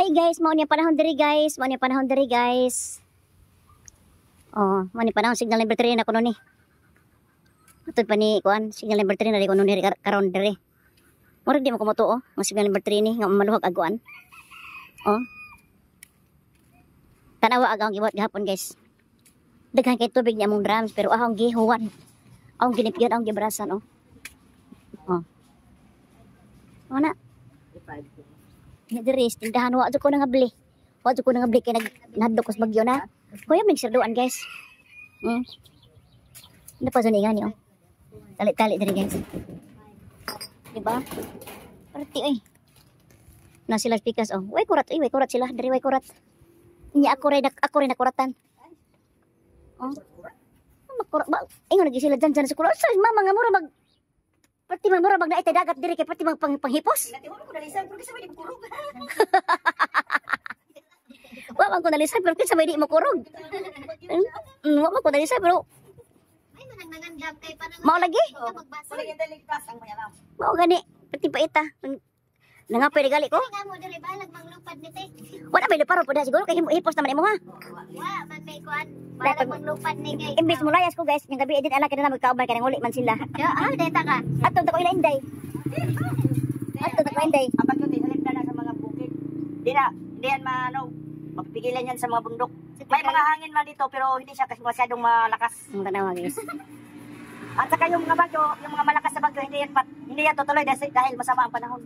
Hi guys, mao ni panahon diri guys, mao ni panahon diri guys. Oh, mao ni panahon signal number 3 na kuno ni. Atod pa ni kuan, signal number 3 na di kuno ni karon diri. Murag di mo kumoto oh, ang signal number 3 ni nga maluwag aguan. Oh. Tanawa agaw gibuhat gihapon guys. Daghan kay tubig ni among drums pero ahong gihuwan. Ahong ginipyon, ahong gibrasan oh. Oh. Oh na. Nga diri tindahan wa jud ko nangabli. Wa jud ko nangabli kay naghadlok kos bagyo na. Kuya mig sirduan guys. Ano pa ni ngani oh. Tali-tali diri guys. Diba? Perti oy. Na sila pikas oh. Way kurat sila diri way kurat. Nya ako rin nakuratan. Oh. Makurat ba? Ingon lagi sila dyan sa kurat. Sa mama nga mura mag Pati man mura mag naitay dagat diri kay pati mag panghipos. Natihuro ko dalisan pero kasi may di kurog. Wa man ko dalisan pero kinsa may di mo kurog. Wa man ko dalisan pero ay manang kay parang mao lagi. magbasa. Wala yung daligtas ang mayalam. Mao gani pati paita. Nangapay regali ko. Nga mo diri balag manglupad ni te. Wala may leparo po siguro kay hipos naman imo ha. Wa man may kuan. Balag manglupad ni kay. Imbis mo layas ko guys, yung gabi edit ala kana magkaubay kana uli man sila. Deta ka. Ato ta ko ila inday. Ato ta ko inday. Ang pagluti halip na sa mga bukid. Di yan mapipigilan yan sa mga bundok. May mga hangin man dito pero hindi siya kasi masyadong malakas. Ang tanawa guys. At saka yung mga bagyo, yung mga malakas na bagyo, hindi yan tutuloy dahil masama ang panahon.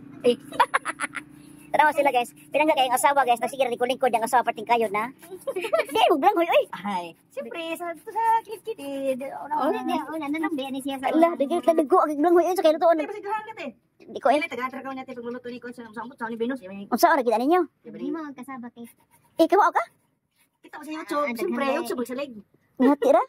Tanawa sila guys. Pinangga kayong asawa guys, nasigir lingkod yung asawa parting kayo na. Di mo blang hoy oy. Ay, siyempre sa kilit-kilit. Una na lang ni siya sa. Allah, digil ka digo ang blang hoy sa kayo to. Hindi pa sigurahan natin. Di ko Kailan taga-atrakaw natin pagluluto ni Kon sa sambot sa ni Venus. unsa ora kita ninyo? Di mo magkasaba kay. Ikaw ka? Kita ko sa YouTube, siyempre, YouTube sa leg. Ngati ra?